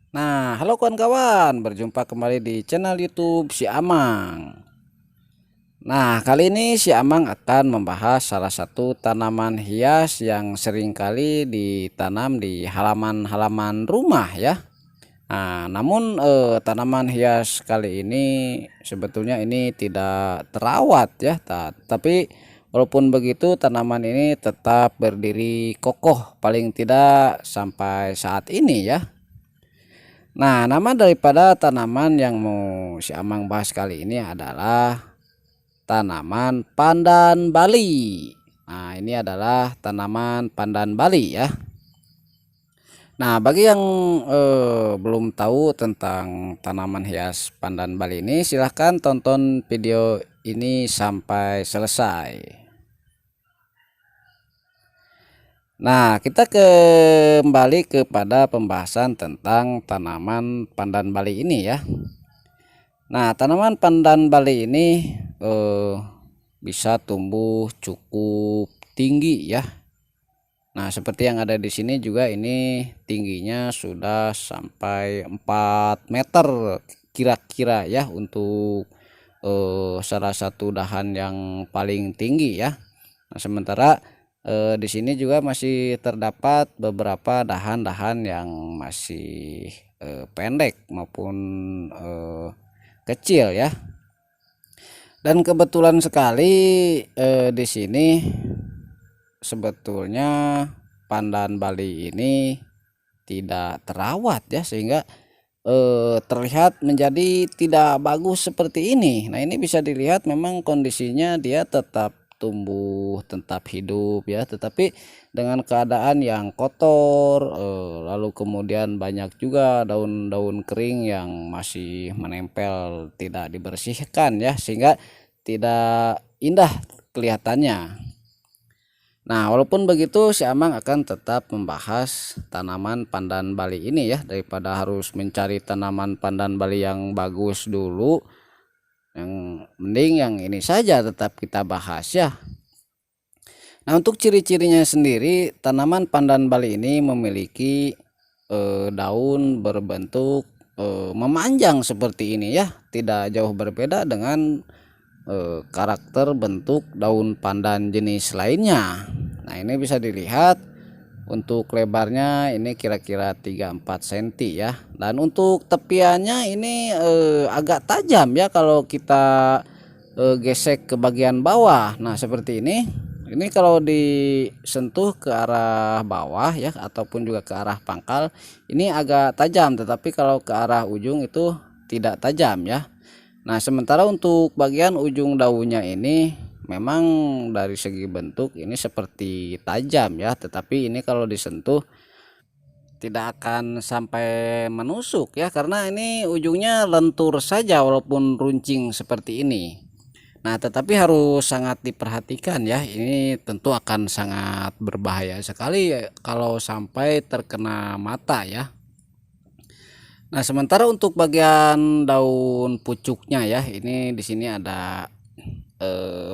Nah, halo kawan-kawan, berjumpa kembali di channel YouTube Si Amang. Nah, kali ini Si Amang akan membahas salah satu tanaman hias yang sering kali ditanam di halaman-halaman rumah ya. Nah, namun tanaman hias kali ini sebetulnya ini tidak terawat ya, tapi walaupun begitu tanaman ini tetap berdiri kokoh paling tidak sampai saat ini ya. Nah, nama daripada tanaman yang mau si Amang bahas kali ini adalah tanaman pandan Bali. Nah, ini adalah tanaman pandan Bali ya. Nah, bagi yang belum tahu tentang tanaman hias pandan Bali ini, silahkan tonton video ini sampai selesai. Nah, kita kembali kepada pembahasan tentang tanaman pandan Bali ini ya. Nah, tanaman pandan Bali ini bisa tumbuh cukup tinggi ya. Nah, seperti yang ada di sini juga ini tingginya sudah sampai 4 meter kira-kira ya untuk salah satu dahan yang paling tinggi ya. Nah, sementara di sini juga masih terdapat beberapa dahan-dahan yang masih pendek maupun kecil ya. Dan kebetulan sekali di sini sebetulnya pandan Bali ini tidak terawat ya, sehingga terlihat menjadi tidak bagus seperti ini. Nah, ini bisa dilihat memang kondisinya dia tetap tumbuh, tetap hidup ya, tetapi dengan keadaan yang kotor, lalu kemudian banyak juga daun-daun kering yang masih menempel tidak dibersihkan ya, sehingga tidak indah kelihatannya. Nah, walaupun begitu si Amang akan tetap membahas tanaman pandan Bali ini ya, daripada harus mencari tanaman pandan Bali yang bagus dulu. Yang mending yang ini saja tetap kita bahas ya. Nah, untuk ciri-cirinya sendiri, tanaman pandan Bali ini memiliki daun berbentuk memanjang seperti ini ya, tidak jauh berbeda dengan karakter bentuk daun pandan jenis lainnya. Nah, ini bisa dilihat untuk lebarnya ini kira-kira 3-4 cm ya. Dan untuk tepiannya ini agak tajam ya kalau kita gesek ke bagian bawah. Nah, seperti ini. Ini kalau disentuh ke arah bawah ya, ataupun juga ke arah pangkal, ini agak tajam, tetapi kalau ke arah ujung itu tidak tajam ya. Nah, sementara untuk bagian ujung daunnya ini memang dari segi bentuk ini seperti tajam ya, tetapi ini kalau disentuh tidak akan sampai menusuk ya, karena ini ujungnya lentur saja walaupun runcing seperti ini. Nah, tetapi harus sangat diperhatikan ya, ini tentu akan sangat berbahaya sekali kalau sampai terkena mata ya. Nah, sementara untuk bagian daun pucuknya ya, ini di sini ada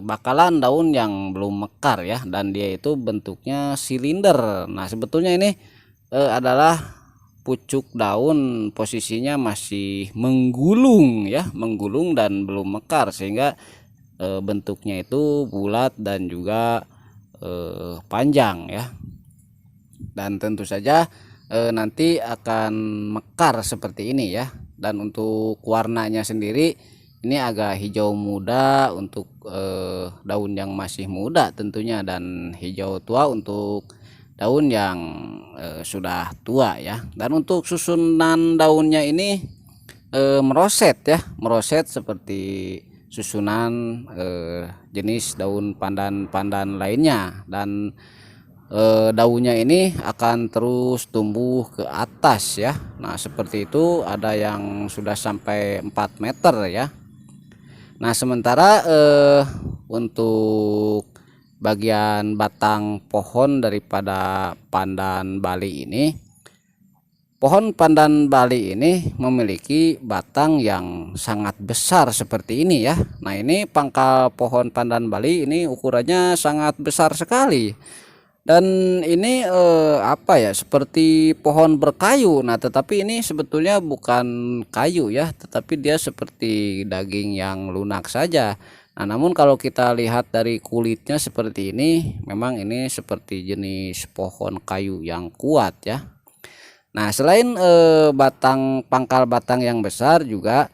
bakalan daun yang belum mekar ya, dan dia itu bentuknya silinder. Nah, sebetulnya ini adalah pucuk daun, posisinya masih menggulung ya, menggulung dan belum mekar, sehingga bentuknya itu bulat dan juga panjang ya. Dan tentu saja nanti akan mekar seperti ini ya. Dan untuk warnanya sendiri ini agak hijau muda untuk daun yang masih muda tentunya, dan hijau tua untuk daun yang sudah tua ya. Dan untuk susunan daunnya ini meroset ya, meroset seperti susunan jenis daun pandan-pandan lainnya. Dan daunnya ini akan terus tumbuh ke atas ya. Nah, seperti itu, ada yang sudah sampai 4 meter ya. Nah, sementara untuk bagian batang pohon daripada pandan Bali ini, pohon pandan Bali ini memiliki batang yang sangat besar seperti ini ya. Nah, ini pangkal pohon pandan Bali ini ukurannya sangat besar sekali. Dan ini apa ya, seperti pohon berkayu. Nah, tetapi ini sebetulnya bukan kayu ya, tetapi dia seperti daging yang lunak saja. Nah, namun kalau kita lihat dari kulitnya seperti ini, memang ini seperti jenis pohon kayu yang kuat ya. Nah, selain batang pangkal batang yang besar juga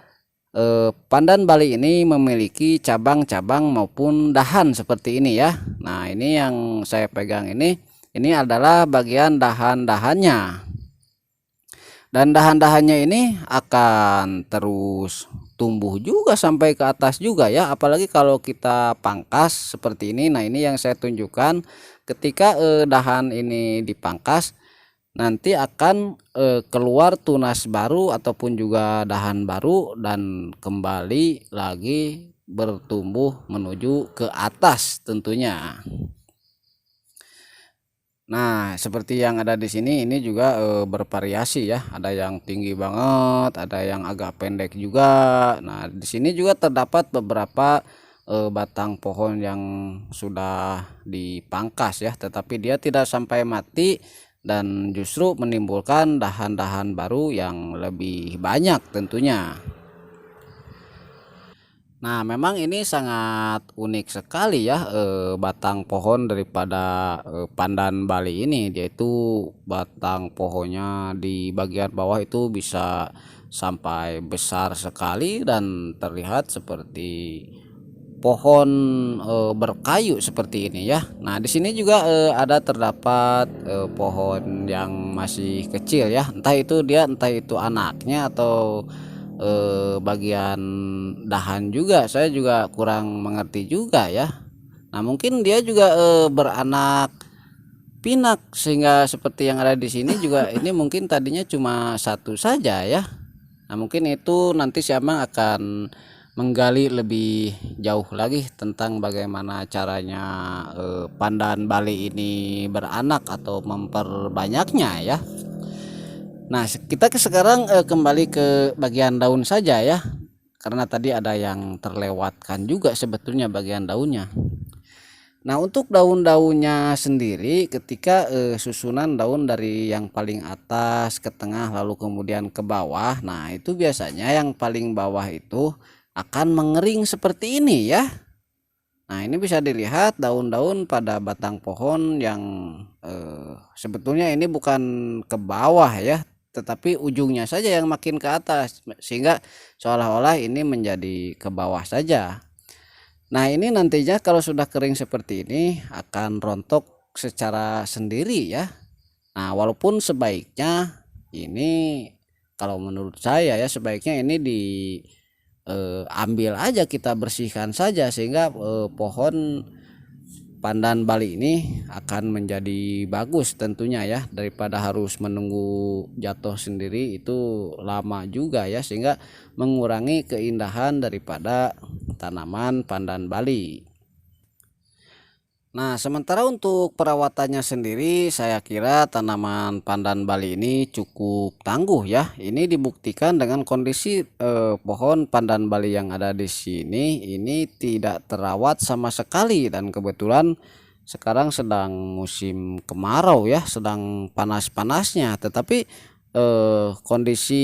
pandan Bali ini memiliki cabang-cabang maupun dahan seperti ini ya. Nah, ini yang saya pegang ini adalah bagian dahan-dahannya. Dan dahan-dahannya ini akan terus tumbuh juga sampai ke atas juga ya. Apalagi kalau kita pangkas seperti ini. Nah, ini yang saya tunjukkan ketika dahan ini dipangkas, nanti akan keluar tunas baru ataupun juga dahan baru dan kembali lagi bertumbuh menuju ke atas tentunya. Nah, seperti yang ada di sini ini juga bervariasi ya. Ada yang tinggi banget, ada yang agak pendek juga. Nah, di sini juga terdapat beberapa batang pohon yang sudah dipangkas ya, tetapi dia tidak sampai mati dan justru menimbulkan dahan-dahan baru yang lebih banyak tentunya. Nah, memang ini sangat unik sekali ya batang pohon daripada pandan Bali ini, yaitu batang pohonnya di bagian bawah itu bisa sampai besar sekali dan terlihat seperti pohon berkayu seperti ini ya. Nah, di sini juga ada terdapat pohon yang masih kecil ya. Entah itu anaknya atau bagian dahan juga. Saya juga kurang mengerti juga ya. Nah, mungkin dia juga beranak pinak sehingga seperti yang ada di sini juga ini mungkin tadinya cuma satu saja ya. Nah, mungkin itu nanti si Amang akan menggali lebih jauh lagi tentang bagaimana caranya pandan Bali ini beranak atau memperbanyaknya ya. Nah, kita sekarang kembali ke bagian daun saja ya. Karena tadi ada yang terlewatkan juga sebetulnya bagian daunnya. Nah, untuk daun-daunnya sendiri ketika susunan daun dari yang paling atas ke tengah lalu kemudian ke bawah. Nah, itu biasanya yang paling bawah itu akan mengering seperti ini ya. Nah, ini bisa dilihat daun-daun pada batang pohon yang sebetulnya ini bukan ke bawah ya, tetapi ujungnya saja yang makin ke atas sehingga seolah-olah ini menjadi ke bawah saja. Nah, ini nantinya kalau sudah kering seperti ini akan rontok secara sendiri ya. Nah, walaupun sebaiknya ini, kalau menurut saya ya, sebaiknya ini ambil aja, kita bersihkan saja sehingga pohon pandan Bali ini akan menjadi bagus tentunya ya, daripada harus menunggu jatuh sendiri itu lama juga ya, sehingga mengurangi keindahan daripada tanaman pandan Bali. Nah, sementara untuk perawatannya sendiri, saya kira tanaman pandan Bali ini cukup tangguh ya. Ini dibuktikan dengan kondisi pohon pandan Bali yang ada di sini ini tidak terawat sama sekali, dan kebetulan sekarang sedang musim kemarau ya, sedang panas-panasnya. Tetapi kondisi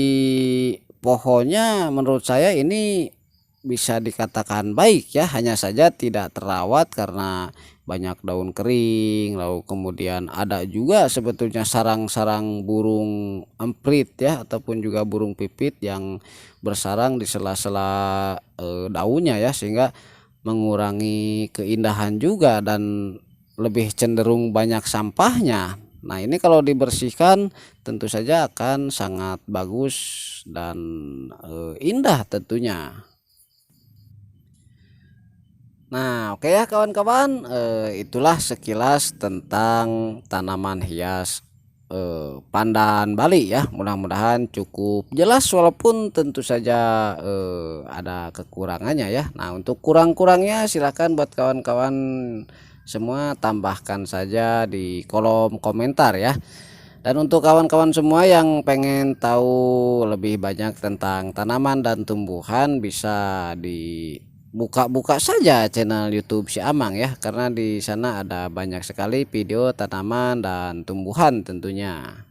pohonnya menurut saya ini bisa dikatakan baik ya, hanya saja tidak terawat karena banyak daun kering, lalu kemudian ada juga sebetulnya sarang-sarang burung emprit ya, ataupun juga burung pipit yang bersarang di sela-sela daunnya ya, sehingga mengurangi keindahan juga dan lebih cenderung banyak sampahnya. Nah, ini kalau dibersihkan tentu saja akan sangat bagus dan indah tentunya. Nah, oke ya kawan-kawan, itulah sekilas tentang tanaman hias pandan Bali ya. Mudah-mudahan cukup jelas walaupun tentu saja ada kekurangannya ya. Nah, untuk kurang-kurangnya silahkan buat kawan-kawan semua tambahkan saja di kolom komentar ya. Dan untuk kawan-kawan semua yang pengen tahu lebih banyak tentang tanaman dan tumbuhan, bisa di buka-buka saja channel YouTube si Amang ya, karena di sana ada banyak sekali video tanaman dan tumbuhan tentunya.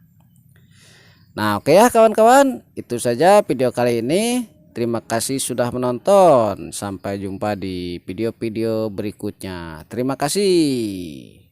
Nah, oke ya kawan-kawan, itu saja video kali ini. Terima kasih sudah menonton. Sampai jumpa di video-video berikutnya. Terima kasih.